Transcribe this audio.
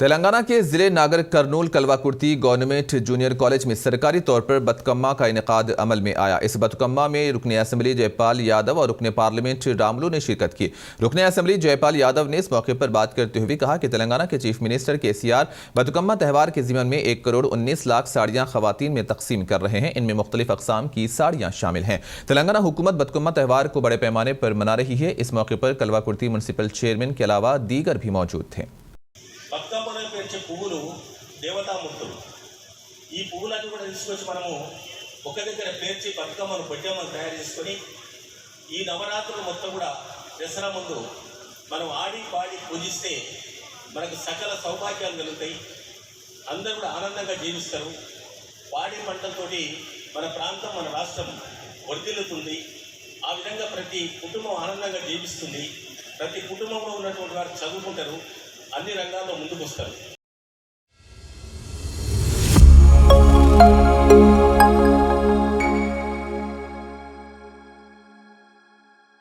तेलंगाना के जिले नागर Kurnool Kalwakurthy government junior college में सरकारी तौर पर बतकम्मा का इनेकाद अमल में आया। इस बतकम्मा में रुकन असम्बली जयपाल यादव और रुकन पार्लियामेंट रामलू ने शिरकत की। रुकन असम्बली जयपाल यादव ने इस मौके पर बात करते हुए कहा कि तेलंगाना के चीफ मिनिस्टर KCR बतकम्मा त्यौहार के ज़िमन में 1 करोड़ 19 लाख साड़ियाँ खवातीन में तकसीम कर रहे हैं। इनमें मुख्तलिफ अक़साम की साड़ियाँ शामिल हैं। तेलंगाना हुकूमत बतकम्मा त्यौहार को बड़े पैमाने पर मना रही है। इस मौके पर कलवाकुर्ती म्यूनसिपल चेयरमैन के अलावा दीगर भी मौजूद थे। బతుకమ్మను పేర్చే పువ్వులు దేవతామూర్తులు। ఈ పువ్వులన్నీ కూడా తీసుకొచ్చి మనము ఒక దగ్గర పేర్చి బతుకమ్మను బొడ్డమ్మను తయారు చేసుకొని ఈ నవరాత్రులు మొత్తం కూడా దసరా ముందు మనం ఆడి పాడి పూజిస్తే మనకు సకల సౌభాగ్యాలు కలుగుతాయి। అందరూ కూడా ఆనందంగా జీవిస్తారు। పాడి పంటలతోటి మన ప్రాంతం మన రాష్ట్రం వర్ధిల్లుతుంది। ఆ విధంగా ప్రతి కుటుంబం ఆనందంగా జీవిస్తుంది। ప్రతి కుటుంబంలో ఉన్నటువంటి వారు చదువుకుంటారు, అన్ని రంగాల్లో ముందుకు వస్తారు।